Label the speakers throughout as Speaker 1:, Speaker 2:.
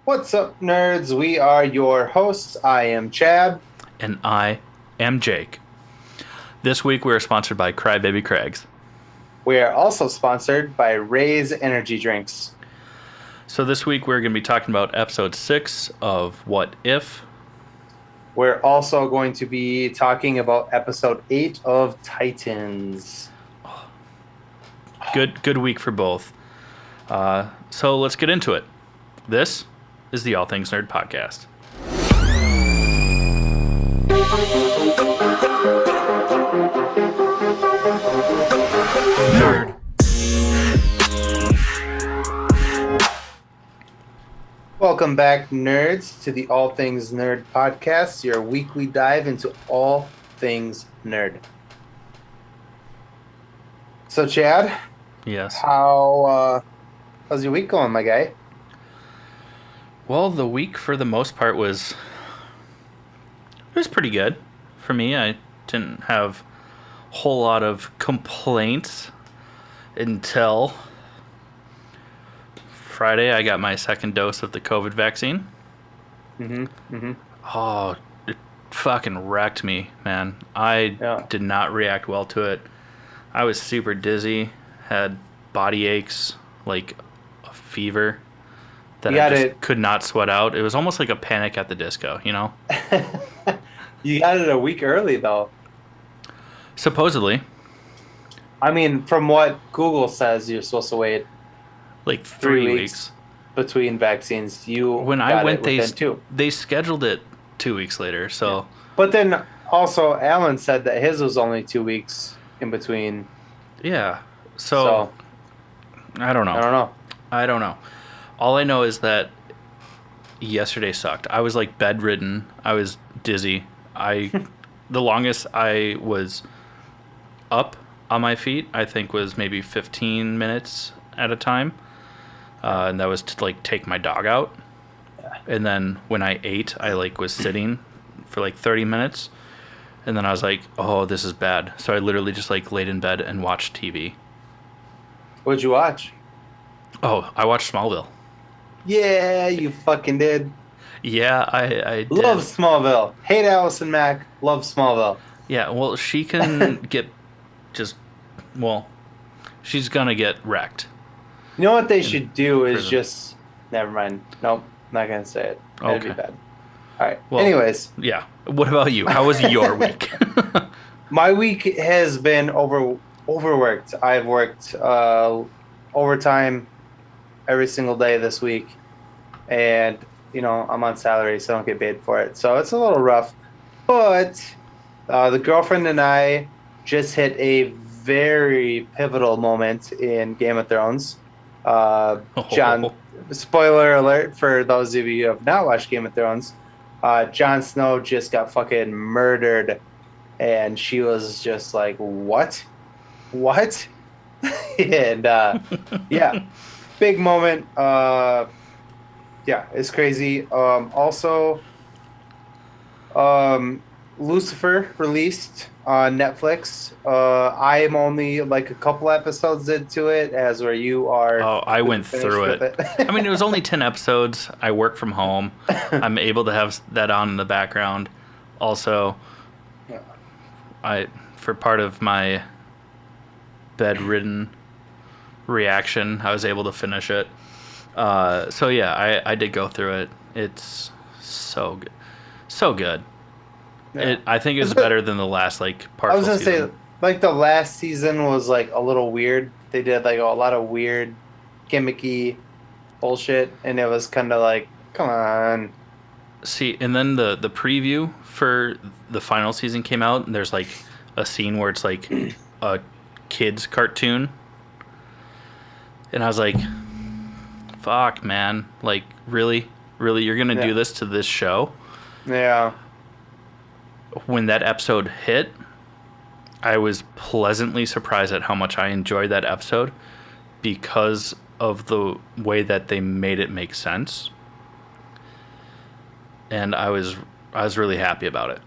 Speaker 1: What's up, nerds? We are your hosts. I am Chad.
Speaker 2: And I am Jake. This week we are sponsored by Crybaby Crags.
Speaker 1: We are also sponsored by Ray's Energy Drinks.
Speaker 2: So this week we're going to be talking about episode 6 of What If.
Speaker 1: We're also going to be talking about episode 8 of Titans.
Speaker 2: Good week for both. So let's get into it. This is the All Things Nerd Podcast. Nerd.
Speaker 1: Welcome back, nerds, to the All Things Nerd Podcast, your weekly dive into all things nerd. So, Chad?
Speaker 2: Yes.
Speaker 1: How's your week going, my guy?
Speaker 2: Well, the week for the most part was pretty good for me. I didn't have a whole lot of complaints until Friday. I got my second dose of the COVID vaccine. Oh, it fucking wrecked me, man. I did not react well to it. I was super dizzy, had body aches, like a fever that I just could not sweat out. It was almost like a Panic at the Disco, you know?
Speaker 1: You got it a week early, though.
Speaker 2: Supposedly.
Speaker 1: I mean, from what Google says, you're supposed to wait
Speaker 2: like 3 weeks
Speaker 1: between vaccines.
Speaker 2: When I went, they scheduled it 2 weeks later. So,
Speaker 1: yeah. But then also, Alan said that his was only 2 weeks in between.
Speaker 2: Yeah. So I don't know. I don't know. All I know is that yesterday sucked. I was like bedridden. I was dizzy. The longest I was up on my feet, I think, was maybe 15 minutes at a time. And that was to like take my dog out. Yeah. And then when I ate, I like was sitting for like 30 minutes. And then I was like, oh, this is bad. So I literally just like laid in bed and watched TV.
Speaker 1: What'd you watch?
Speaker 2: Oh, I watched Smallville.
Speaker 1: Yeah, you fucking did.
Speaker 2: Yeah, I did.
Speaker 1: Love Smallville. Hate Allison Mack. Love Smallville.
Speaker 2: Yeah, well, she can she's gonna get wrecked.
Speaker 1: You know what they should do is just... Never mind. Nope, not gonna say it. That'd be bad. All right. Well, anyways.
Speaker 2: Yeah. What about you? How was your week?
Speaker 1: My week has been overworked. I've worked overtime every single day this week. And, you know, I'm on salary, so I don't get paid for it. So it's a little rough. But the girlfriend and I just hit a very pivotal moment in Game of Thrones. John, spoiler alert for those of you who have not watched Game of Thrones. Jon Snow just got fucking murdered. And she was just like, what? And, yeah, big moment. Yeah, it's crazy. Also, Lucifer released on Netflix. I am only like a couple episodes into it, as where you are.
Speaker 2: Oh, I went through it. I mean, it was only 10 episodes. I work from home. I'm able to have that on in the background. Also, for part of my bedridden reaction, I was able to finish it. So yeah, I did go through it. It's so good. So good. Yeah. I think it was better than the last partial season. I was gonna
Speaker 1: say the last season was like a little weird. They did like a lot of weird gimmicky bullshit, and it was kind of like, come on.
Speaker 2: See, and then the preview for the final season came out, and there's like a scene where it's like a kid's cartoon. And I was like, fuck, man. Like, really? Really? You're going to do this to this show?
Speaker 1: Yeah.
Speaker 2: When that episode hit, I was pleasantly surprised at how much I enjoyed that episode because of the way that they made it make sense. And I was really happy about it.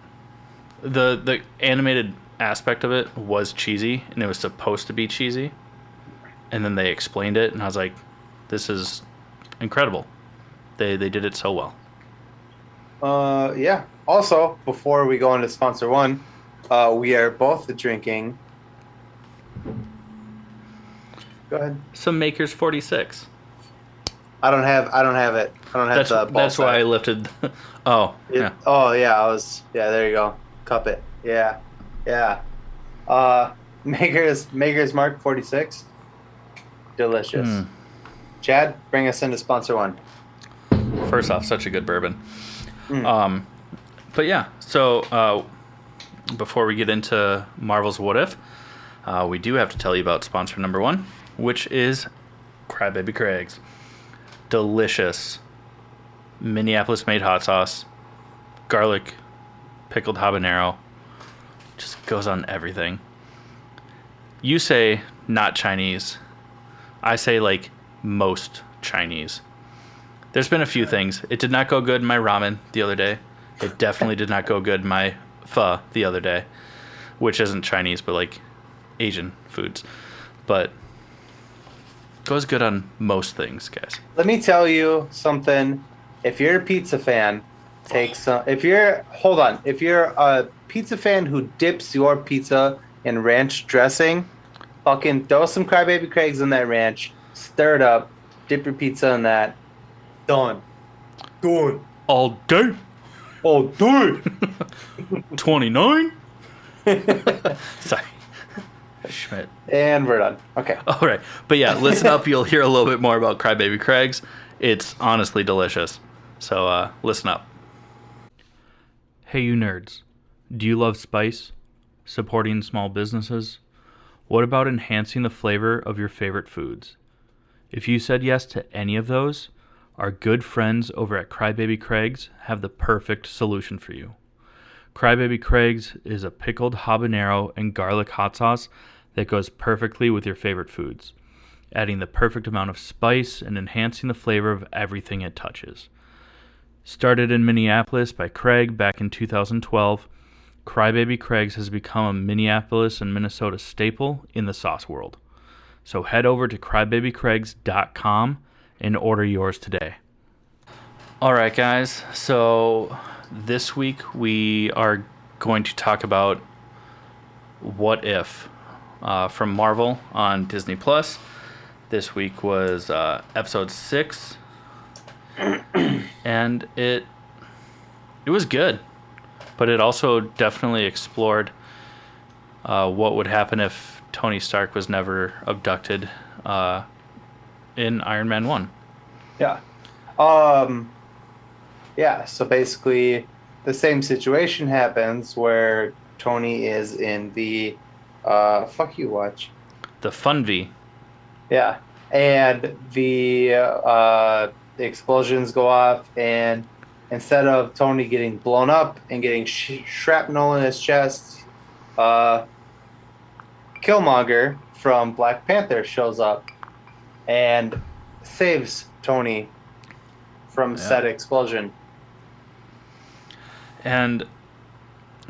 Speaker 2: The animated aspect of it was cheesy, and it was supposed to be cheesy. And then they explained it, and I was like, this is incredible. They did it so well.
Speaker 1: Yeah. Also, before we go into sponsor one, we are both drinking. Go ahead.
Speaker 2: Some Maker's 46.
Speaker 1: I don't have it. I don't have the ball
Speaker 2: That's why I lifted. Oh, yeah.
Speaker 1: Oh, yeah. There you go. Cup it. Yeah. Maker's Mark 46. Delicious. Chad, bring us into sponsor one.
Speaker 2: First off, such a good bourbon. But yeah, so before we get into Marvel's What If, we do have to tell you about sponsor number one, which is Crybaby Craig's. Delicious Minneapolis-made hot sauce, garlic, pickled habanero, just goes on everything. You say not Chinese. I say like most Chinese. There's been a few things. It did not go good in my ramen the other day. It definitely did not go good in my pho the other day, which isn't Chinese, but like Asian foods. But goes good on most things, guys.
Speaker 1: Let me tell you something. If you're a pizza fan, if you're a pizza fan who dips your pizza in ranch dressing, fucking throw some Crybaby Craig's in that ranch, stir it up, dip your pizza in that. Done.
Speaker 2: All day. 29. Sorry. Schmidt.
Speaker 1: And we're done. Okay.
Speaker 2: All right. But yeah, listen up. You'll hear a little bit more about Crybaby Craig's. It's honestly delicious. So listen up. Hey, you nerds. Do you love spice? Supporting small businesses? What about enhancing the flavor of your favorite foods? If you said yes to any of those, our good friends over at Crybaby Craig's have the perfect solution for you. Crybaby Craig's is a pickled habanero and garlic hot sauce that goes perfectly with your favorite foods, adding the perfect amount of spice and enhancing the flavor of everything it touches. Started in Minneapolis by Craig back in 2012, Crybaby Craig's has become a Minneapolis and Minnesota staple in the sauce world. So head over to crybabycraigs.com and order yours today. All right, guys. So this week we are going to talk about What If from Marvel on Disney Plus. This week was episode 6, and it was good, but it also definitely explored what would happen if Tony Stark was never abducted in Iron Man 1.
Speaker 1: Yeah. Yeah, so basically the same situation happens where Tony is in the fuck you watch.
Speaker 2: The Funvee.
Speaker 1: Yeah. And the explosions go off, and instead of Tony getting blown up and getting shrapnel in his chest, Killmonger from Black Panther shows up and saves Tony from said explosion.
Speaker 2: And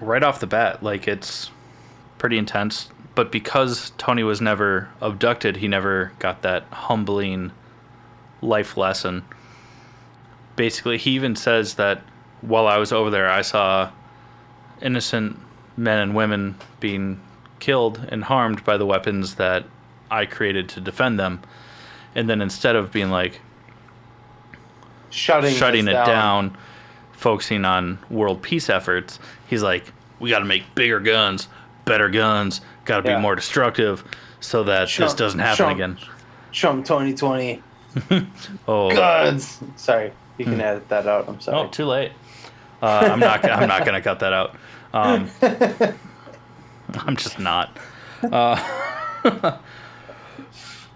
Speaker 2: right off the bat, like, it's pretty intense, but because Tony was never abducted, he never got that humbling life lesson. Basically, he even says that while I was over there, I saw innocent men and women being killed and harmed by the weapons that I created to defend them. And then instead of being like shutting it down, focusing on world peace efforts, he's like, we got to make bigger guns, better guns, got to be more destructive so that this doesn't happen again.
Speaker 1: Trump 2020.
Speaker 2: Oh,
Speaker 1: guns. Sorry, you can edit that out. I'm sorry.
Speaker 2: Oh, too late. I'm not gonna cut that out. I'm just not.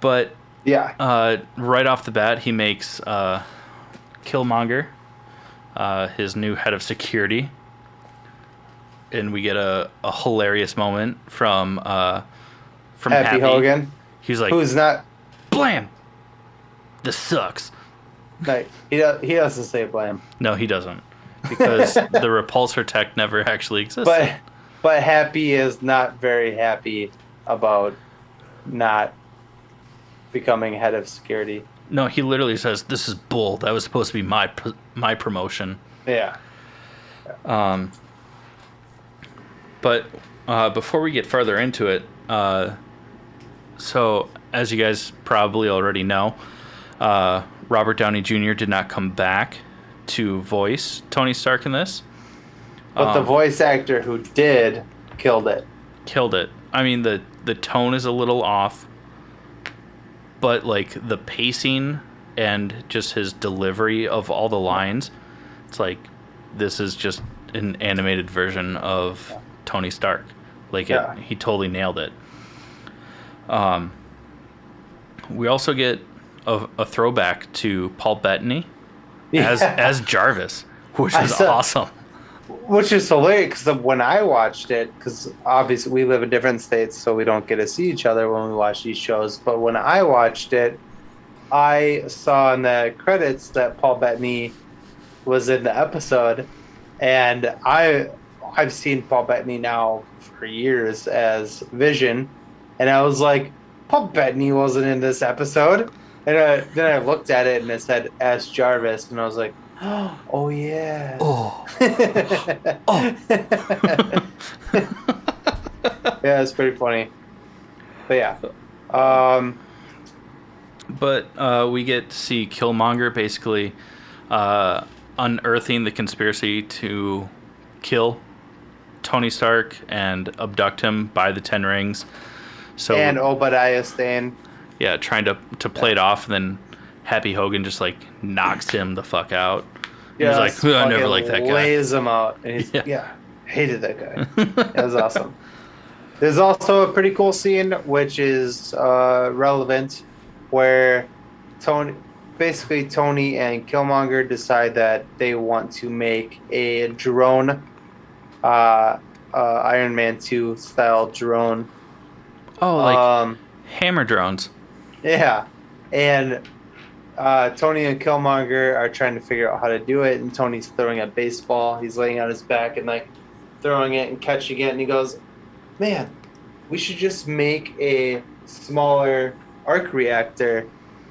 Speaker 2: But
Speaker 1: yeah,
Speaker 2: right off the bat, he makes Killmonger his new head of security, and we get a hilarious moment from Happy
Speaker 1: Hogan.
Speaker 2: He's like,
Speaker 1: "Who's not?"
Speaker 2: Blam. This sucks.
Speaker 1: No, he doesn't say blam.
Speaker 2: No, he doesn't, because the repulsor tech never actually existed.
Speaker 1: But Happy is not very happy about not becoming head of security.
Speaker 2: No, he literally says, "This is bull. That was supposed to be my promotion."
Speaker 1: Yeah.
Speaker 2: But before we get further into it, so as you guys probably already know, Robert Downey Jr. did not come back to voice Tony Stark in this.
Speaker 1: But the voice actor who did killed it.
Speaker 2: Killed it. I mean, the tone is a little off, but like the pacing and just his delivery of all the lines, it's like this is just an animated version of Tony Stark. Like he totally nailed it. We also get a throwback to Paul Bettany as Jarvis, which is awesome.
Speaker 1: Which is hilarious because when I watched it, because obviously we live in different states, so we don't get to see each other when we watch these shows. But when I watched it, I saw in the credits that Paul Bettany was in the episode, and I've seen Paul Bettany now for years as Vision, and I was like, Paul Bettany wasn't in this episode, and then I looked at it and it said as Jarvis, and I was like, oh yeah.
Speaker 2: Oh.
Speaker 1: Yeah, it's pretty funny. But yeah.
Speaker 2: But we get to see Killmonger basically unearthing the conspiracy to kill Tony Stark and abduct him by the Ten Rings. So
Speaker 1: and Obadiah Stane.
Speaker 2: Yeah, trying to play it off, and then Happy Hogan just like knocks him the fuck out.
Speaker 1: Yeah,
Speaker 2: he's like, I never liked that guy.
Speaker 1: Lays him out. And he's, hated that guy. That was awesome. There's also a pretty cool scene, which is relevant, where Tony and Killmonger decide that they want to make a drone, Iron Man 2 style drone.
Speaker 2: Oh, like hammer drones.
Speaker 1: Yeah, and Tony and Killmonger are trying to figure out how to do it, and Tony's throwing a baseball. He's laying on his back and like throwing it and catching it, and he goes, "Man, we should just make a smaller arc reactor."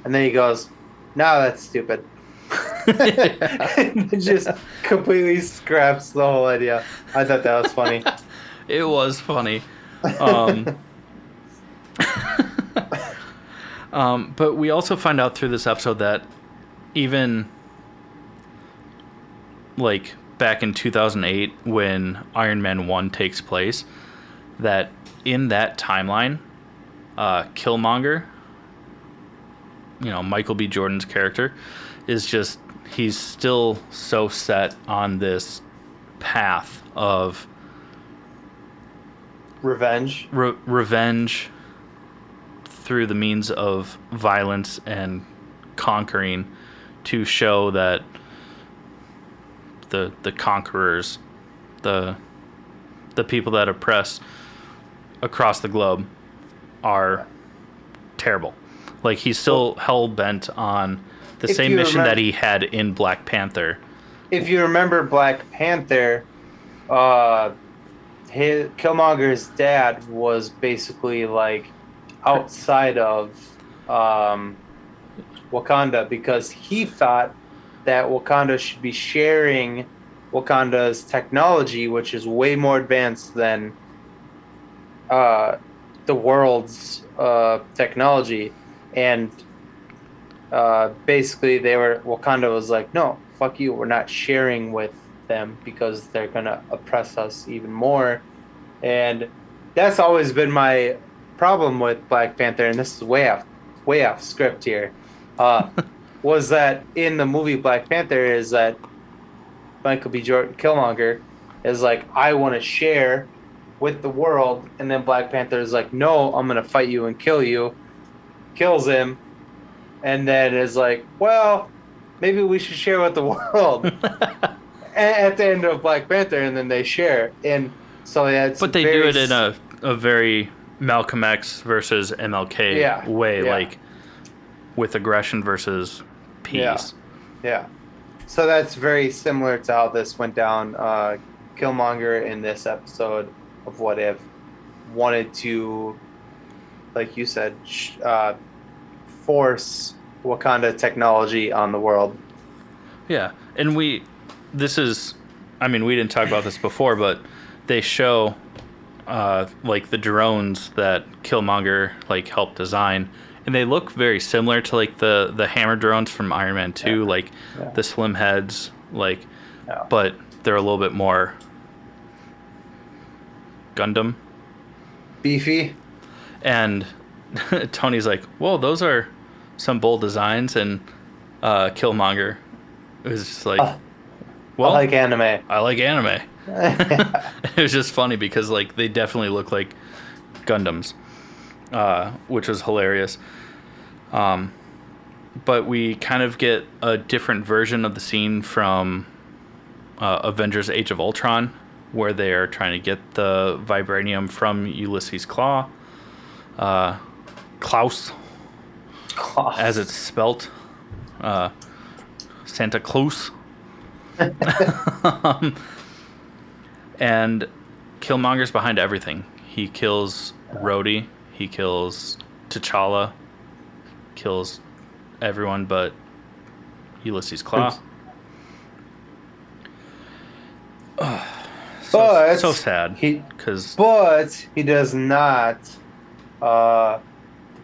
Speaker 1: And then he goes, "No, that's stupid." And just completely scraps the whole idea. I thought that was funny.
Speaker 2: It was funny. But we also find out through this episode that even like back in 2008 when Iron Man 1 takes place, that in that timeline, Killmonger, Michael B. Jordan's character, is just, he's still so set on this path of
Speaker 1: revenge.
Speaker 2: Revenge through the means of violence and conquering, to show that the conquerors, the people that oppress across the globe are terrible. Like, he's still hell-bent on the same mission that he had in Black Panther.
Speaker 1: If you remember Black Panther, Killmonger's dad was basically like outside of Wakanda, because he thought that Wakanda should be sharing Wakanda's technology, which is way more advanced than the world's technology. And basically Wakanda was like, no, fuck you, we're not sharing with them because they're gonna oppress us even more. And that's always been my problem with Black Panther, and this is way off script here, was that in the movie Black Panther is that Michael B. Jordan, Killmonger, is like, I want to share with the world, and then Black Panther is like, no, I'm gonna fight you and kill you, kills him, and then is like, well, maybe we should share with the world. At the end of Black Panther, and then they share, and so
Speaker 2: but they do it in a very Malcolm X versus MLK way, like with aggression versus peace.
Speaker 1: Yeah. So that's very similar to how this went down. Killmonger in this episode of What If wanted to, like you said, force Wakanda technology on the world.
Speaker 2: Yeah, and we didn't talk about this before, but they show like the drones that Killmonger like helped design, and they look very similar to like the hammer drones from Iron Man 2, like the slim heads, like, but they're a little bit more Gundam
Speaker 1: beefy.
Speaker 2: And Tony's like, "Whoa, those are some bold designs," and Killmonger was just like,
Speaker 1: "Well, I like anime.
Speaker 2: I like anime." It was just funny because like they definitely look like Gundams, which was hilarious. But we kind of get a different version of the scene from Avengers: Age of Ultron, where they are trying to get the vibranium from Ulysses Klaus, as it's spelt, Santa Claus. And Killmonger's behind everything. He kills Rhodey, he kills T'Challa, kills everyone but Ulysses Klaus. So sad.
Speaker 1: But he does not. The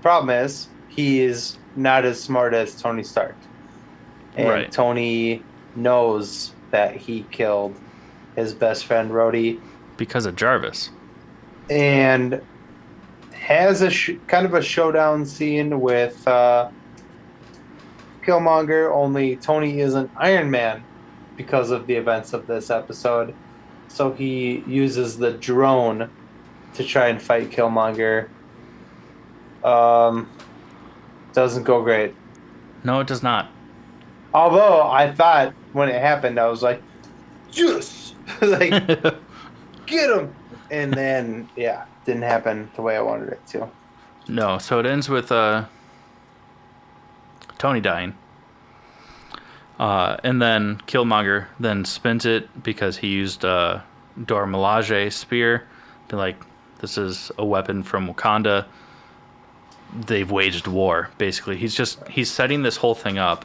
Speaker 1: problem is he is not as smart as Tony Stark, and Tony knows that he killed his best friend Rhodey
Speaker 2: because of Jarvis,
Speaker 1: and has a kind of a showdown scene with Killmonger. Only Tony isn't Iron Man because of the events of this episode. So he uses the drone to try and fight Killmonger. Doesn't go great.
Speaker 2: No, it does not.
Speaker 1: Although I thought when it happened, I was like, yes! Like, get him! And then, didn't happen the way I wanted it to.
Speaker 2: No, so it ends with Tony dying. And then Killmonger then spins it because he used Dora Milaje spear. Be like, this is a weapon from Wakanda. They've waged war, basically. He's setting this whole thing up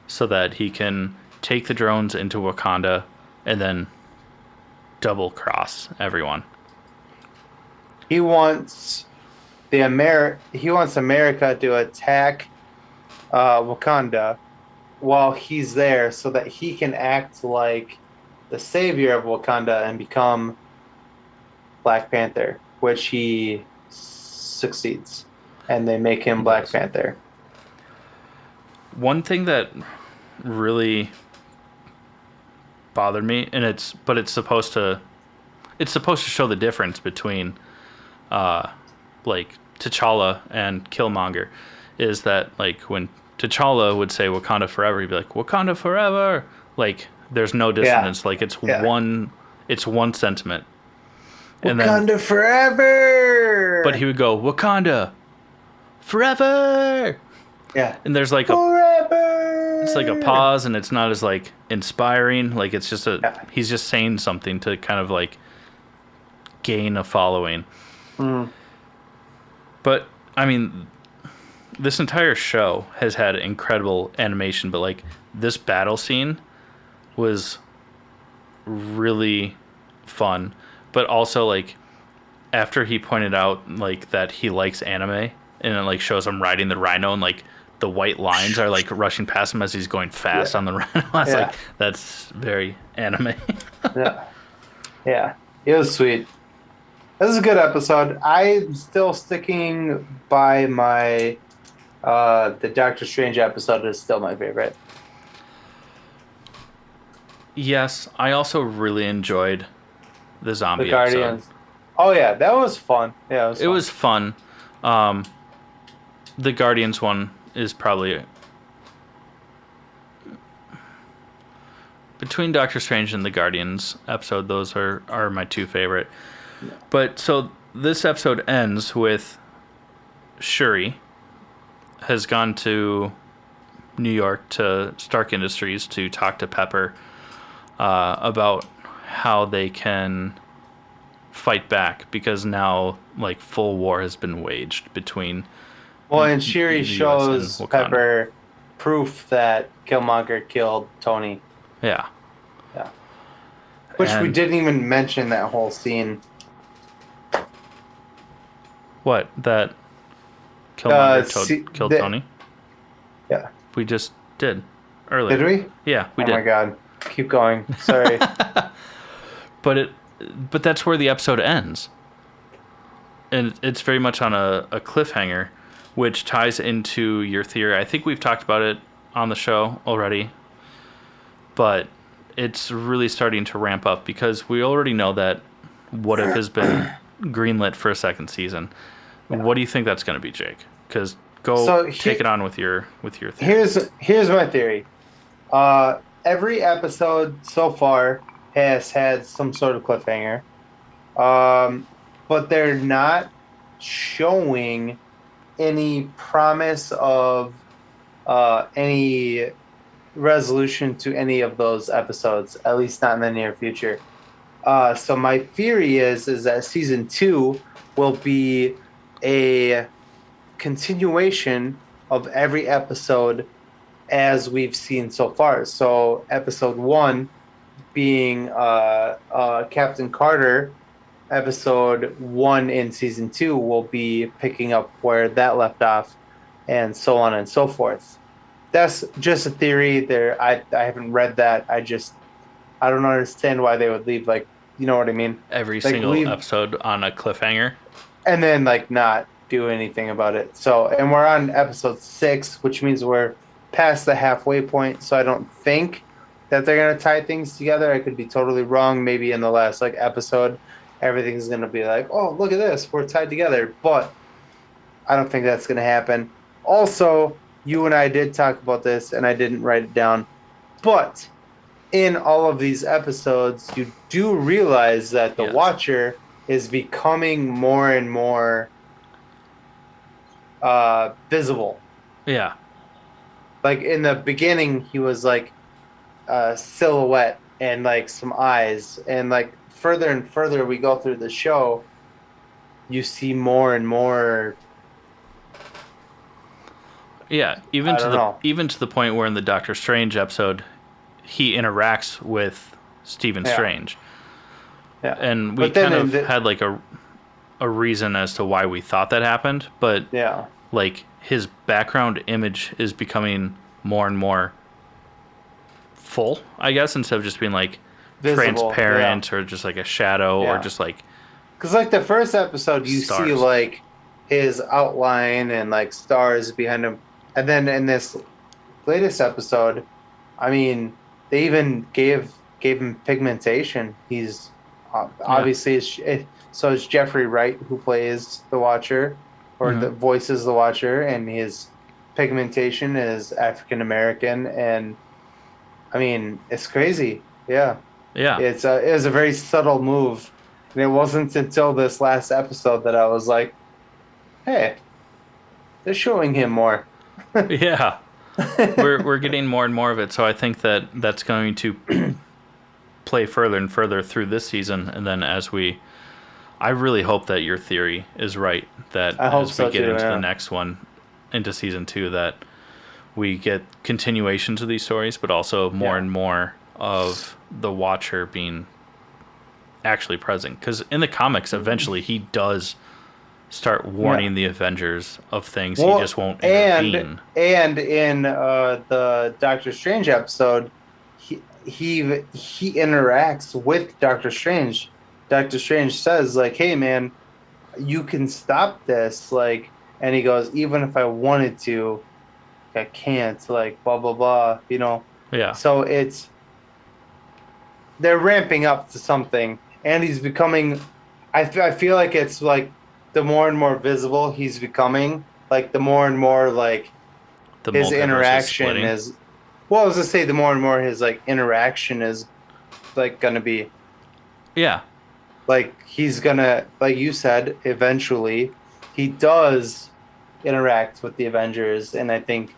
Speaker 2: so that he can take the drones into Wakanda and then double cross everyone.
Speaker 1: He wants America to attack Wakanda while he's there so that he can act like the savior of Wakanda and become Black Panther, which he succeeds. And they make him Black Panther.
Speaker 2: One thing that really bothered me, and it's supposed to show the difference between like T'Challa and Killmonger, is that like when T'Challa would say Wakanda forever, he'd be like, Wakanda forever. Like there's no dissonance. Like it's one sentiment.
Speaker 1: And Wakanda then, forever.
Speaker 2: But he would go, Wakanda forever.
Speaker 1: Yeah.
Speaker 2: And there's like it's like a pause, and it's not as like inspiring. Like it's just he's just saying something to kind of like gain a following. But I mean, this entire show has had incredible animation, but like this battle scene was really fun. But also like after he pointed out like that he likes anime, and it like shows him riding the rhino, and like the white lines are like rushing past him as he's going fast on the rhino. I was like, that's very anime.
Speaker 1: Yeah, it was sweet. This is a good episode. I'm still sticking by my the Doctor Strange episode is still my favorite.
Speaker 2: Yes, I also really enjoyed the zombie
Speaker 1: Guardians
Speaker 2: episode.
Speaker 1: Oh yeah, that was fun. Yeah,
Speaker 2: it was fun. The Guardians one is probably between Doctor Strange and the Guardians episode. Those are my two favorite. Yeah. But so this episode ends with Shuri has gone to New York to Stark Industries to talk to Pepper about how they can fight back, because now like full war has been waged between
Speaker 1: and Shuri shows Pepper proof that Killmonger killed Tony.
Speaker 2: Yeah.
Speaker 1: Yeah. Which we didn't even mention that whole scene.
Speaker 2: What? That Killmonger killed Tony?
Speaker 1: Yeah.
Speaker 2: We just did earlier.
Speaker 1: Did we?
Speaker 2: Yeah, we did.
Speaker 1: Oh my god. Keep going. Sorry.
Speaker 2: But that's where the episode ends. And it's very much on a cliffhanger, which ties into your theory. I think we've talked about it on the show already. But it's really starting to ramp up because we already know that What If has been greenlit for a second season. Yeah. What do you think that's going to be, Jake? Because take it on with your theory.
Speaker 1: Here's my theory. Every episode so far has had some sort of cliffhanger, but they're not showing any promise of any resolution to any of those episodes, at least not in the near future. So my theory is that season 2 will be a continuation of every episode as we've seen so far. So episode 1 being Captain Carter, episode 1 in season 2 will be picking up where that left off, and so on and so forth. That's just a theory. I haven't read that. I don't understand why they would leave, like, you know what I mean?
Speaker 2: Every single episode on a cliffhanger.
Speaker 1: And then, like, not do anything about it. So, and we're on episode 6, which means we're past the halfway point. So I don't think that they're going to tie things together. I could be totally wrong. Maybe in the last, like, episode, everything's going to be like, oh, look at this. We're tied together. But I don't think that's going to happen. Also, you and I did talk about this, and I didn't write it down. But in all of these episodes, you do realize that the Watcher is becoming more and more visible.
Speaker 2: Yeah.
Speaker 1: Like, in the beginning, he was like a silhouette and like some eyes. And like further and further we go through the show, you see more and more.
Speaker 2: Yeah, even to the point where in the Doctor Strange episode, he interacts with Stephen Strange.
Speaker 1: Yeah.
Speaker 2: And we kind of had like a reason as to why we thought that happened, but like his background image is becoming more and more full, I guess, instead of just being like visible, transparent or just like a shadow or just like.
Speaker 1: Because like the first episode, you see like his outline and like stars behind him, and then in this latest episode, I mean, they even gave him pigmentation. He's obviously so it's Jeffrey Wright who plays the Watcher, or the voices the Watcher, and his pigmentation is African American, and I mean, it's crazy. Yeah. It was a very subtle move, and it wasn't until this last episode that I was like, hey, they're showing him more.
Speaker 2: Yeah. We're getting more and more of it, so I think that's going to play further and further through this season, and then I really hope that your theory is right, that as we get into the next one, into season 2, that we get continuations of these stories, but also more and more of the Watcher being actually present. Because in the comics, eventually he does start warning the Avengers of things. He just won't intervene.
Speaker 1: And in the Doctor Strange episode, he interacts with Doctor Strange. Doctor Strange says, like, hey man, you can stop this, like, and he goes, even if I wanted to, I can't, like, blah blah blah, you know.
Speaker 2: Yeah.
Speaker 1: So they're ramping up to something, and he's becoming, I feel like it's like the more and more visible he's becoming, like the more and more like his interaction is. Well, I was gonna say the more and more his like interaction is like gonna be.
Speaker 2: Yeah.
Speaker 1: Like he's gonna, like you said, eventually he does interact with the Avengers, and I think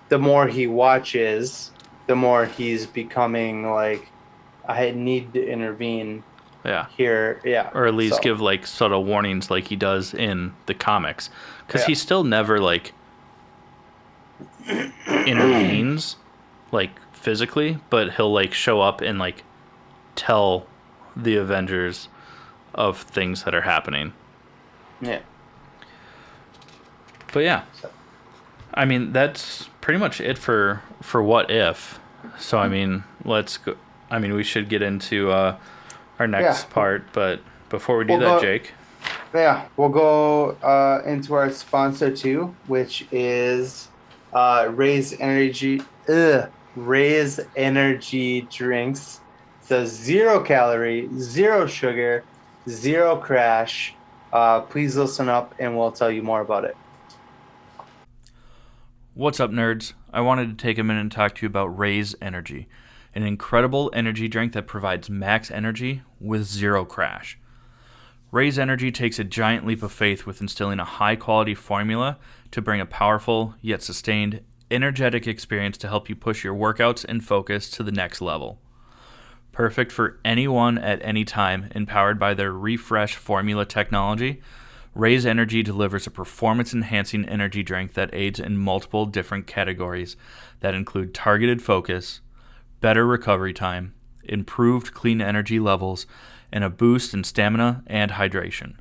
Speaker 1: the more he watches, the more he's becoming like, I need to intervene.
Speaker 2: Yeah.
Speaker 1: Here,
Speaker 2: or at least give like subtle warnings, like he does in the comics, because he's still never like intervenes, like physically, but he'll like show up and like tell the Avengers of things that are happening.
Speaker 1: Yeah.
Speaker 2: But yeah, I mean that's pretty much it for What If. So I mean, let's go. I mean, we should get into our next part, but before we do that, Jake.
Speaker 1: Yeah, we'll go into our sponsor too, which is Raise Energy. Raise Energy drinks. So 0 calorie, 0 sugar, 0 crash. Please listen up, and we'll tell you more about it.
Speaker 2: What's up, nerds? I wanted to take a minute and talk to you about Raise Energy, an incredible energy drink that provides max energy with 0 crash. Raise Energy takes a giant leap of faith with instilling a high-quality formula to bring a powerful, yet sustained, energetic experience to help you push your workouts and focus to the next level. Perfect for anyone at any time, and powered by their Refresh formula technology, Raise Energy delivers a performance-enhancing energy drink that aids in multiple different categories that include targeted focus, better recovery time, improved clean energy levels, and a boost in stamina and hydration.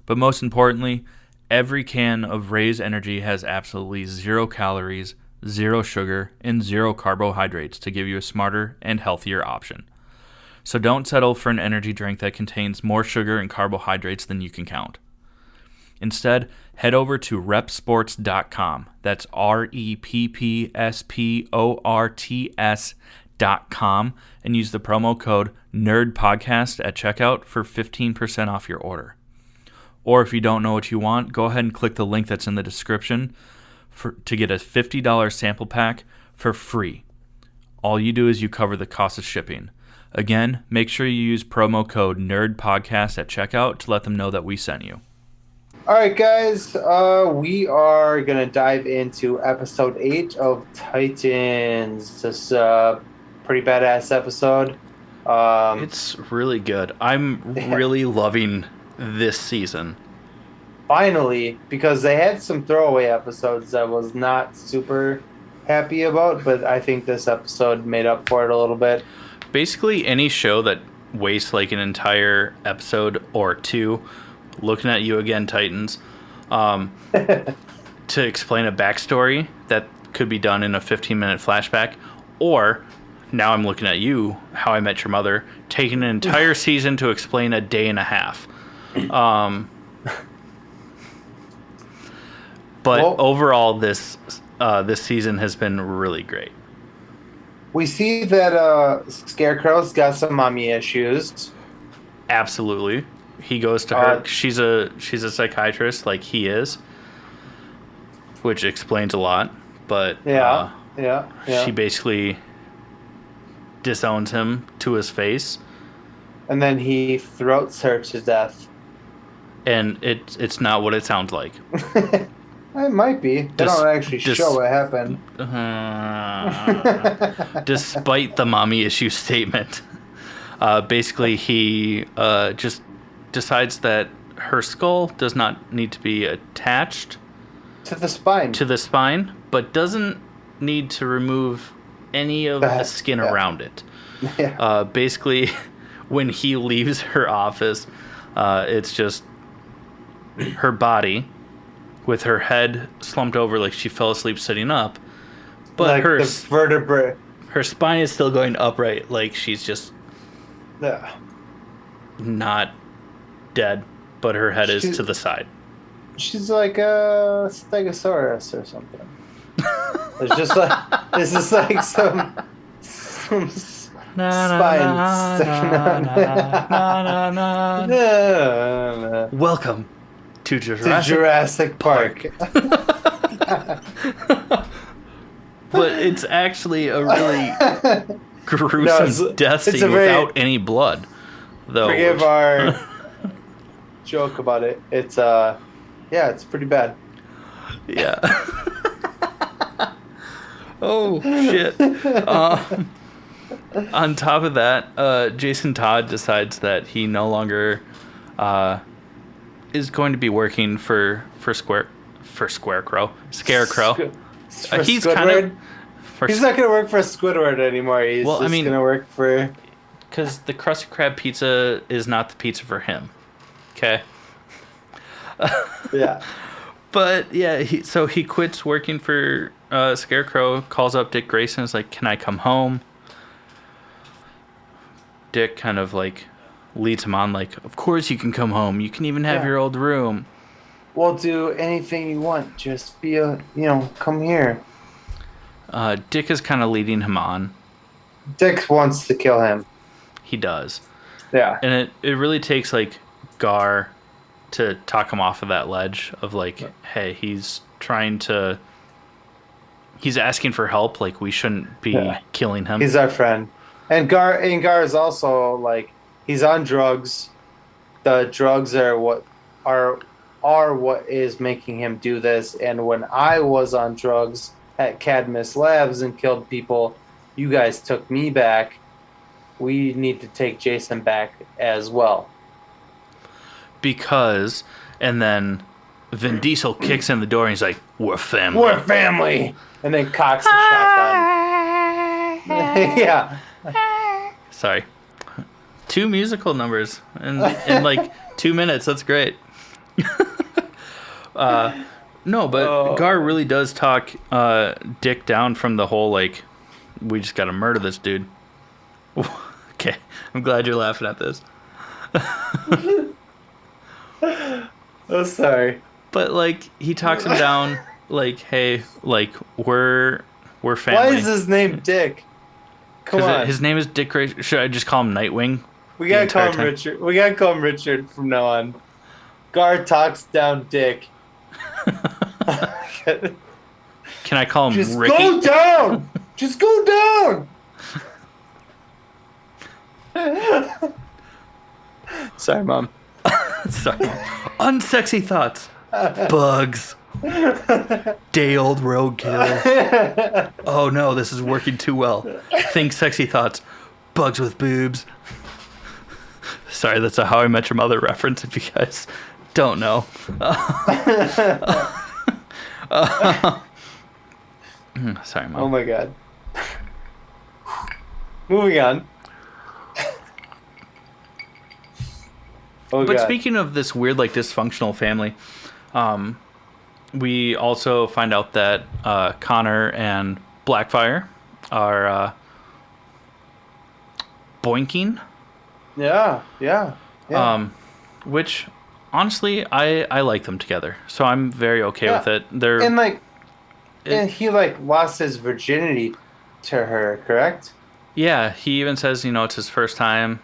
Speaker 2: But most importantly, every can of Raise Energy has absolutely 0 calories, 0 sugar, and 0 carbohydrates to give you a smarter and healthier option. So don't settle for an energy drink that contains more sugar and carbohydrates than you can count. Instead, head over to repsports.com. That's REPPSPORTS.com and use the promo code NERDPODCAST at checkout for 15% off your order. Or if you don't know what you want, go ahead and click the link that's in the description to get a $50 sample pack for free. All you do is you cover the cost of shipping. Again, make sure you use promo code NERDPODCAST at checkout to let them know that we sent you.
Speaker 1: All right, guys, we are going to dive into episode 8 of Titans. This pretty badass episode.
Speaker 2: It's really good. I'm really loving this season.
Speaker 1: Finally, because they had some throwaway episodes that I was not super happy about, but I think this episode made up for it a little bit.
Speaker 2: Basically, any show that wastes like an entire episode or two, looking at you again, Titans, to explain a backstory that could be done in a 15-minute flashback, or now I'm looking at you, How I Met Your Mother, taking an entire season to explain a day and a half. But overall, this season has been really great.
Speaker 1: We see that Scarecrow's got some mommy issues.
Speaker 2: Absolutely. He goes to her. She's a psychiatrist, like he is, which explains a lot. But
Speaker 1: yeah.
Speaker 2: She basically disowns him to his face,
Speaker 1: and then he throats her to death.
Speaker 2: And it's not what it sounds like.
Speaker 1: It might be. They don't actually show what happened.
Speaker 2: Despite the mommy issue statement, basically he just decides that her skull does not need to be attached
Speaker 1: to the spine,
Speaker 2: but doesn't need to remove any of the skin around it.
Speaker 1: Yeah.
Speaker 2: Basically, when he leaves her office, it's just her body with her head slumped over like she fell asleep sitting up, but
Speaker 1: like the vertebrae,
Speaker 2: her spine is still going upright, like she's just not dead, but her head is to the side. She's
Speaker 1: like a stegosaurus or something. It's just like this is like some spine.
Speaker 2: Welcome to
Speaker 1: Jurassic Park.
Speaker 2: But it's actually a really gruesome death scene without any blood, though.
Speaker 1: Forgive our joke about it. It's it's pretty bad.
Speaker 2: Yeah. Oh shit. On top of that, Jason Todd decides that he no longer is going to be working for Scarecrow. He's kind of.
Speaker 1: He's not gonna work for Squidward anymore. He's gonna work for.
Speaker 2: Because the Krusty Krab pizza is not the pizza for him. Okay.
Speaker 1: Yeah.
Speaker 2: But yeah, so he quits working for Scarecrow, calls up Dick Grayson, is like, "Can I come home?" Dick kind of like leads him on, like, "Of course you can come home. You can even have your old room.
Speaker 1: We'll do anything you want. Just come here."
Speaker 2: Dick is kind of leading him on.
Speaker 1: Dick wants to kill him.
Speaker 2: He does.
Speaker 1: Yeah.
Speaker 2: And it really takes like Gar to talk him off of that ledge of like, hey, he's asking for help, like we shouldn't be killing him.
Speaker 1: He's our friend. And Gar is also like, he's on drugs. The drugs are what is making him do this. And when I was on drugs at Cadmus Labs and killed people, you guys took me back. We need to take Jason back as well.
Speaker 2: Because, and then Vin Diesel kicks in the door and he's like, "We're family.
Speaker 1: We're family." And then cocks the shotgun. Yeah.
Speaker 2: Sorry. 2 musical numbers in like 2 minutes. That's great. No, but Gar really does talk Dick down from the whole, like, we just got to murder this dude. Okay. I'm glad you're laughing at this.
Speaker 1: Oh, sorry.
Speaker 2: But like he talks him down, like, hey, like we're family.
Speaker 1: Why is his name Dick? Come on.
Speaker 2: His name is Dick Grayson. Should I just call him Nightwing?
Speaker 1: We gotta call him Richard. We gotta call him Richard from now on. Gar talks down Dick.
Speaker 2: Can I call him
Speaker 1: just
Speaker 2: Ricky?
Speaker 1: Go down. Just go down. Sorry, Mom.
Speaker 2: Sorry. Unsexy thoughts. Bugs. Day-old roadkill. Oh no, this is working too well. Think sexy thoughts. Bugs with boobs. Sorry, that's a How I Met Your Mother reference if you guys don't know. Sorry, Mom.
Speaker 1: Oh my God. Moving on.
Speaker 2: But speaking of this weird, like, dysfunctional family, we also find out that Connor and Blackfire are boinking.
Speaker 1: Yeah.
Speaker 2: Which, honestly, I like them together, so I'm very okay with it.
Speaker 1: And he lost his virginity to her, correct?
Speaker 2: Yeah, he even says, it's his first time.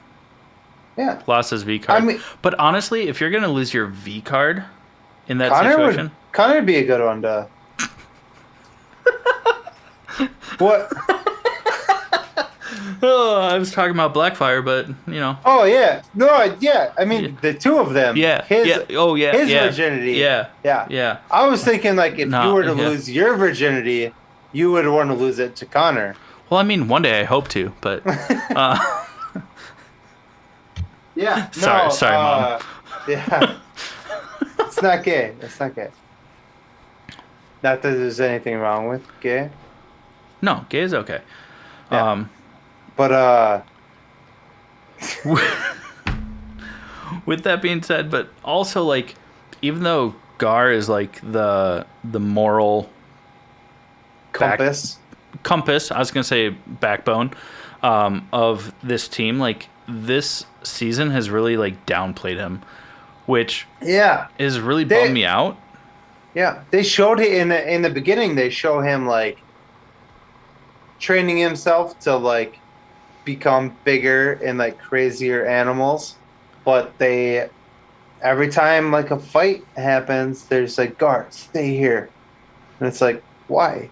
Speaker 1: Yeah.
Speaker 2: Lost his V card. But honestly, if you're going to lose your V card in that situation...
Speaker 1: Connor would be a good one to... What?
Speaker 2: Oh, I was talking about Blackfire, but,
Speaker 1: Oh, yeah. No, yeah. I mean, the two of them.
Speaker 2: Yeah.
Speaker 1: His
Speaker 2: virginity.
Speaker 1: Yeah.
Speaker 2: Yeah.
Speaker 1: I was thinking, if you were to lose your virginity, you would want to lose it to Connor.
Speaker 2: Well, I mean, one day I hope to, but...
Speaker 1: Yeah.
Speaker 2: Sorry, Mom.
Speaker 1: Yeah. It's not gay. It's not gay. Not that there's anything wrong with gay.
Speaker 2: No, gay is okay.
Speaker 1: Yeah. But
Speaker 2: with that being said, but also even though Gar is the moral
Speaker 1: compass,
Speaker 2: I was gonna say backbone of this team, this season has really downplayed him, which is really bummed me out.
Speaker 1: Yeah, they showed it in the beginning. They show him training himself to become bigger and crazier animals, but every time a fight happens, they're just Gar, stay here, and it's why?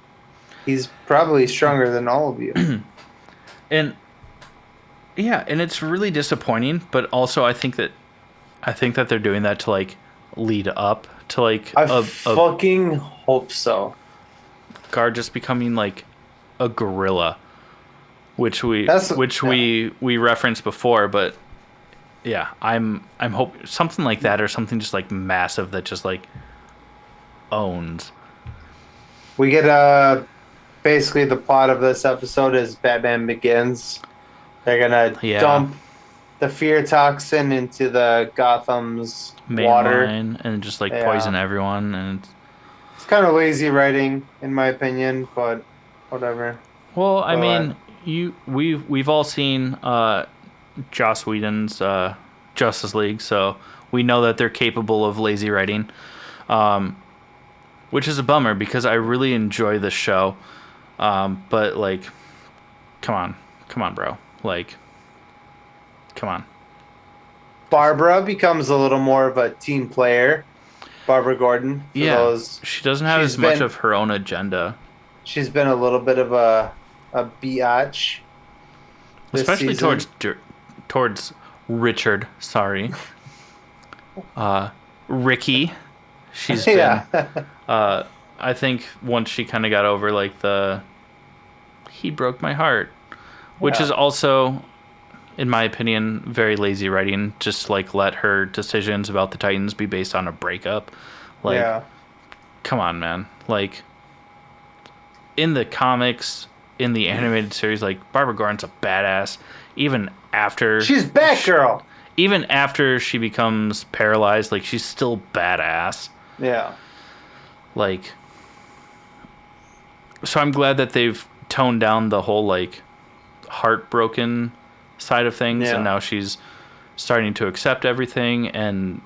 Speaker 1: He's probably stronger than all of you.
Speaker 2: And it's really disappointing, but also I think that they're doing that to lead up to
Speaker 1: I fucking hope so.
Speaker 2: Gar just becoming a gorilla, which we referenced before, but yeah, I'm hoping something like that, or something just massive that just owns.
Speaker 1: We get basically the plot of this episode is Batman Begins. They're gonna dump the fear toxin into the Gotham's
Speaker 2: main
Speaker 1: water
Speaker 2: line and just like poison everyone, and
Speaker 1: it's kind of lazy writing in my opinion, but whatever.
Speaker 2: Well, I mean, we've all seen Joss Whedon's Justice League, so we know that they're capable of lazy writing, which is a bummer because I really enjoy the show. But like, come on, bro, like, come on.
Speaker 1: Barbara becomes a little more of a team player. Barbara Gordon.
Speaker 2: She doesn't have as much of her own agenda.
Speaker 1: She's been a little bit of a biatch.
Speaker 2: Especially towards Richard. Sorry. Ricky. She's been. I think once she kind of got over like he broke my heart, which is also, in my opinion, very lazy writing. Just like let her decisions about the Titans be based on a breakup. Like, come on, man. Like, in the comics, in the animated series, like, Barbara Gordon's a badass. Even after...
Speaker 1: She's Batgirl!
Speaker 2: Even after she becomes paralyzed, like, she's still badass.
Speaker 1: Yeah.
Speaker 2: Like... So I'm glad that they've toned down the whole, like, heartbroken side of things. And now she's starting to accept everything and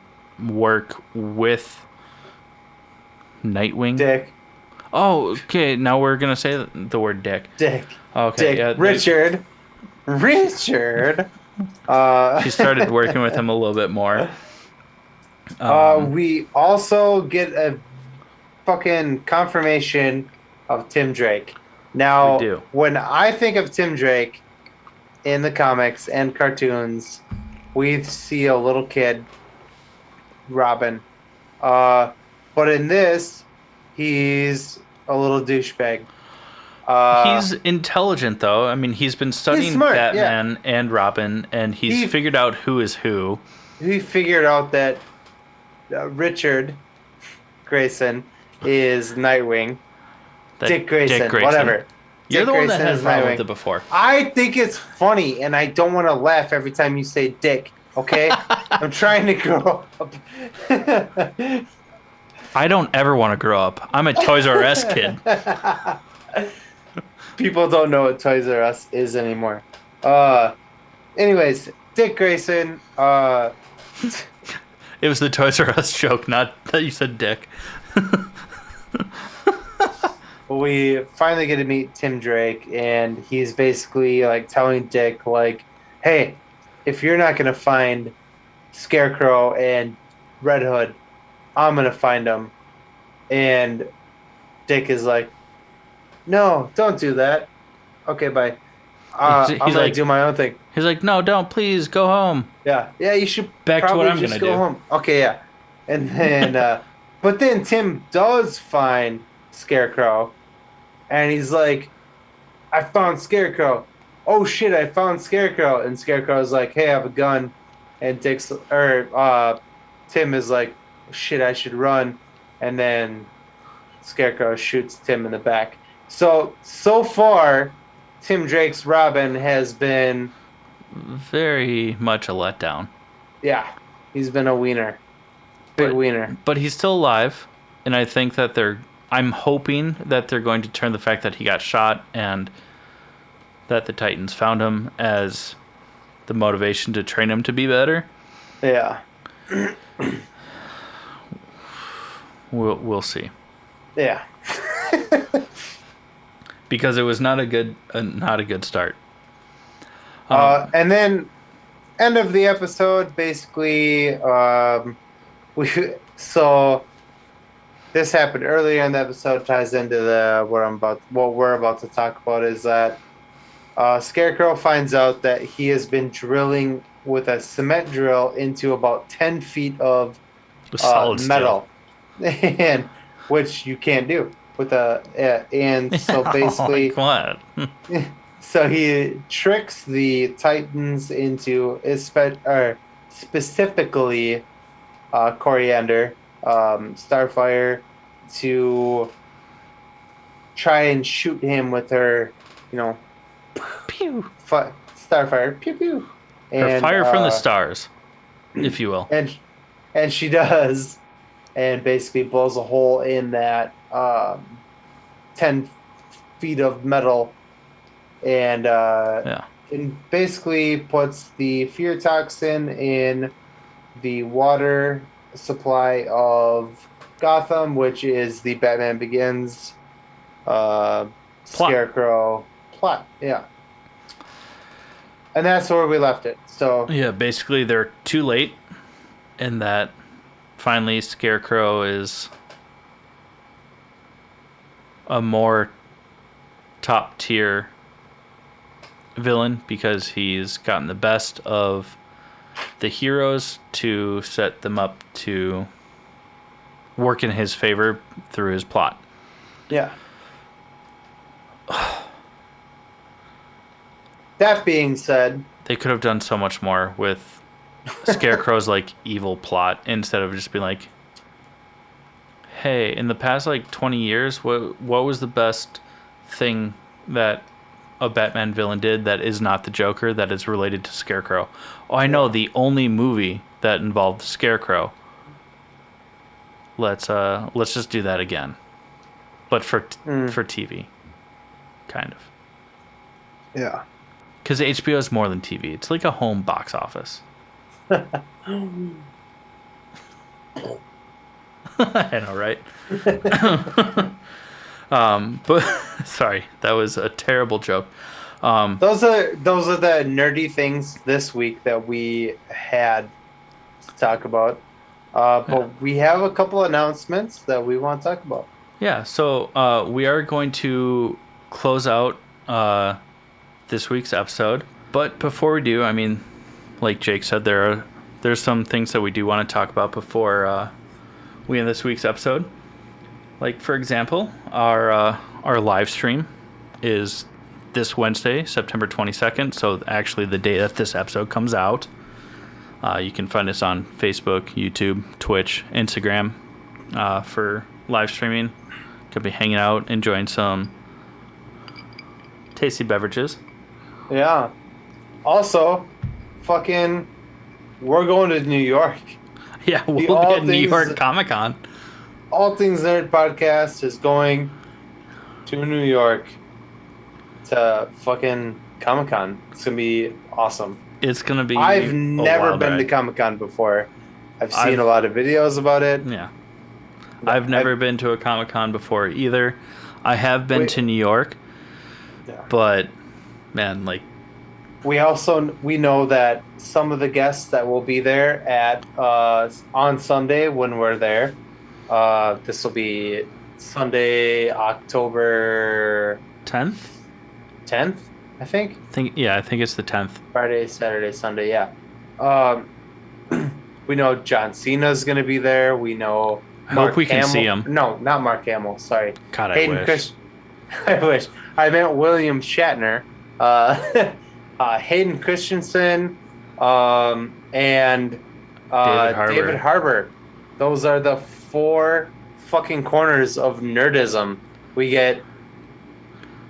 Speaker 2: work with Nightwing.
Speaker 1: Dick.
Speaker 2: Oh, okay. Now we're gonna say the word dick.
Speaker 1: Dick.
Speaker 2: Okay.
Speaker 1: Dick. Yeah, Richard.
Speaker 2: She started working with him a little bit more.
Speaker 1: We also get a fucking confirmation of Tim Drake. Now, when I think of Tim Drake in the comics and cartoons, we see a little kid, Robin. But in this, he's a little douchebag.
Speaker 2: He's intelligent, though. I mean, he's been studying Batman and Robin, and he's figured out who is who.
Speaker 1: He figured out that Richard Grayson is Nightwing. Dick Grayson, whatever.
Speaker 2: You're the one that had a problem with it before.
Speaker 1: I think it's funny, and I don't want to laugh every time you say Dick, okay? I'm trying to grow up.
Speaker 2: I don't ever want to grow up. I'm a Toys R Us kid.
Speaker 1: People don't know what Toys R Us is anymore. Anyways, Dick Grayson.
Speaker 2: It was the Toys R Us joke, not that you said Dick.
Speaker 1: We finally get to meet Tim Drake, and he's basically like telling Dick, like, hey, if you're not going to find Scarecrow and Red Hood, I'm going to find them. And Dick is like, no, don't do that. Okay, bye. I'm going to do my own thing.
Speaker 2: He's like, no, don't. Please, go home.
Speaker 1: Yeah, you should
Speaker 2: back to what I'm going to do.
Speaker 1: Home. Okay, yeah. And then, but then Tim does find Scarecrow, and he's like, I found Scarecrow. Oh, shit, I found Scarecrow. And Scarecrow's like, hey, I have a gun. And Tim is like, shit, I should run. And then Scarecrow shoots Tim in the back. So far, Tim Drake's Robin has been...
Speaker 2: very much a letdown.
Speaker 1: Yeah, he's been a wiener. Big wiener.
Speaker 2: But he's still alive, and I think that I'm hoping that they're going to turn the fact that he got shot and that the Titans found him as the motivation to train him to be better.
Speaker 1: Yeah.
Speaker 2: We'll see.
Speaker 1: Yeah.
Speaker 2: Because it was not a good start.
Speaker 1: And then end of the episode, basically, so this happened earlier in the episode, ties into what we're about to talk about is that Scarecrow finds out that he has been drilling with a cement drill into about 10 feet of metal, and which you can't do with and so basically, so he tricks the Titans into specifically Coriander, Starfire, to try and shoot him with her,
Speaker 2: pew,
Speaker 1: starfire, pew pew,
Speaker 2: and her fire from the stars, if you will.
Speaker 1: And she does, and basically blows a hole in that 10 feet of metal, and and basically puts the fear toxin in the water supply of Gotham, which is the Batman Begins Scarecrow plot. Yeah. And that's where we left it. So
Speaker 2: yeah, basically they're too late in that finally Scarecrow is a more top tier villain because he's gotten the best of the heroes to set them up to work in his favor through his plot.
Speaker 1: Yeah. That being said,
Speaker 2: they could have done so much more with Scarecrow's like evil plot instead of just being like, hey, in the past like 20 years, what was the best thing that a Batman villain did that is not the Joker that is related to Scarecrow? Oh, I know, the only movie that involved Scarecrow. Let's just do that again, but for TV, kind of.
Speaker 1: Yeah.
Speaker 2: Because HBO is more than TV. It's like a home box office. I know, right? But sorry, that was a terrible joke.
Speaker 1: Those are the nerdy things this week that we had to talk about. But we have a couple announcements that we want to talk about.
Speaker 2: Yeah, so we are going to close out this week's episode. But before we do, I mean, like Jake said, there's some things that we do want to talk about before we end this week's episode. Like, for example, our live stream is this Wednesday, September 22nd. So actually the day that this episode comes out. You can find us on Facebook, YouTube, Twitch, Instagram for live streaming. Could be hanging out, enjoying some tasty beverages.
Speaker 1: Yeah. Also, we're going to New York.
Speaker 2: Yeah, we'll be at New York Comic Con.
Speaker 1: All Things Nerd Podcast is going to New York to fucking Comic Con. It's going to be awesome.
Speaker 2: It's going to be
Speaker 1: I've never been to Comic Con before. I've seen a lot of videos about it.
Speaker 2: Yeah. I've never been to a Comic Con before either. I have been to New York. Yeah. But, man, like...
Speaker 1: We know that some of the guests that will be there at on Sunday when we're there. This will be Sunday, October
Speaker 2: 10th,
Speaker 1: I think.
Speaker 2: I think it's the 10th.
Speaker 1: Friday, Saturday, Sunday. Yeah. We know John Cena's going to be there. We know.
Speaker 2: I hope we can see him.
Speaker 1: No, not Mark Hamill. Sorry.
Speaker 2: God, I wish.
Speaker 1: I wish. I meant William Shatner. Hayden Christensen, and David Harbour. Those are the 4 fucking corners of nerdism. We get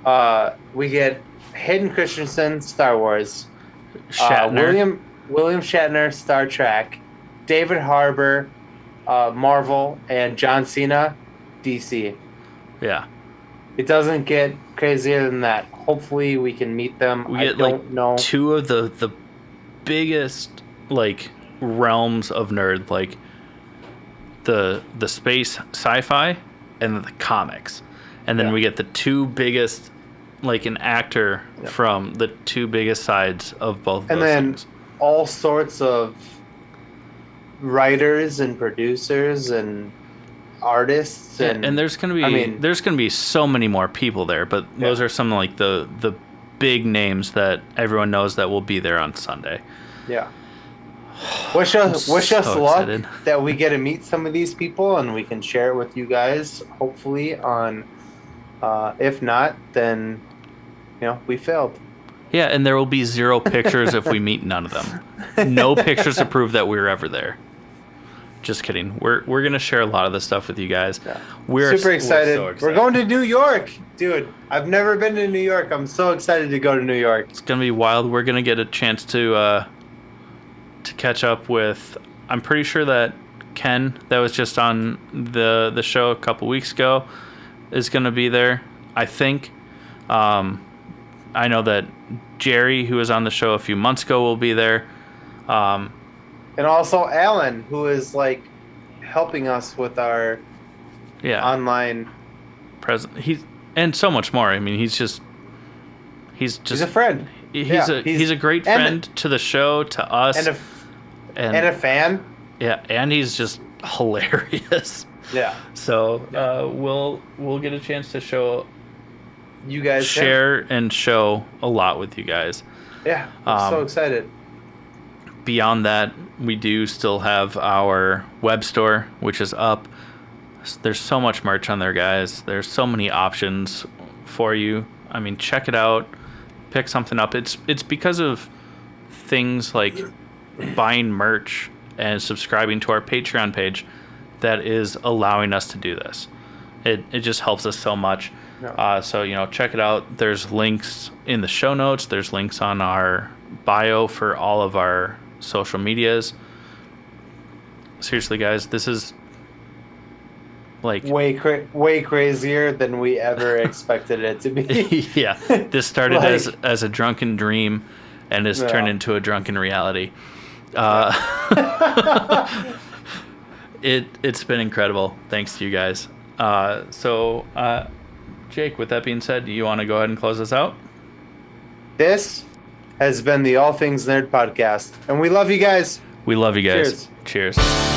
Speaker 1: Hayden Christensen, Star Wars,
Speaker 2: Shatner.
Speaker 1: William Shatner, Star Trek, David Harbour, Marvel, and John Cena, DC.
Speaker 2: Yeah.
Speaker 1: It doesn't get crazier than that. Hopefully we can meet them.
Speaker 2: We get know. 2 of the biggest like realms of nerd, like the space sci-fi and the comics. And then we get the 2 biggest, like an actor from the 2 biggest sides of both of those things.
Speaker 1: And then all sorts of writers and producers and artists,
Speaker 2: and there's gonna be so many more people there, but those are some like the big names that everyone knows that will be there on Sunday.
Speaker 1: Yeah. Wish us luck that we get to meet some of these people and we can share it with you guys. Hopefully on, if not, then we failed.
Speaker 2: Yeah, and there will be 0 pictures if we meet none of them. No pictures to prove that we were ever there. Just kidding. We're gonna share a lot of this stuff with you guys.
Speaker 1: Yeah.
Speaker 2: We're
Speaker 1: super excited.
Speaker 2: So excited.
Speaker 1: We're going to New York, dude. I've never been to New York. I'm so excited to go to New York.
Speaker 2: It's gonna be wild. We're gonna get a chance to catch up with. I'm pretty sure that Ken, that was just on the show a couple weeks ago, is gonna be there. I think. I know that Jerry, who was on the show a few months ago, will be there.
Speaker 1: And also Alan, who is like helping us with our online
Speaker 2: present. And so much more. I mean, he's
Speaker 1: a friend.
Speaker 2: He's a great friend to the show, to us,
Speaker 1: and a fan.
Speaker 2: Yeah, and he's just hilarious.
Speaker 1: Yeah.
Speaker 2: So we'll get a chance to show
Speaker 1: you guys,
Speaker 2: share and show a lot with you guys.
Speaker 1: Yeah, I'm so excited.
Speaker 2: Beyond that, we do still have our web store, which is up. There's so much merch on there, guys. There's so many options for you. I mean, check it out. Pick something up. It's because of things like buying merch and subscribing to our Patreon page that is allowing us to do this. It just helps us so much.
Speaker 1: Yeah.
Speaker 2: So, check it out. There's links in the show notes. There's links on our bio for all of our social medias. Seriously, guys, this is like
Speaker 1: way crazier than we ever expected it to be.
Speaker 2: Yeah, this started as a drunken dream and has turned into a drunken reality. It's been incredible. Thanks to you guys. Jake, with that being said, do you want to go ahead and close us out?
Speaker 1: This has been the All Things Nerd podcast, and we love you guys.
Speaker 2: We love you guys.
Speaker 1: Cheers.
Speaker 2: Cheers.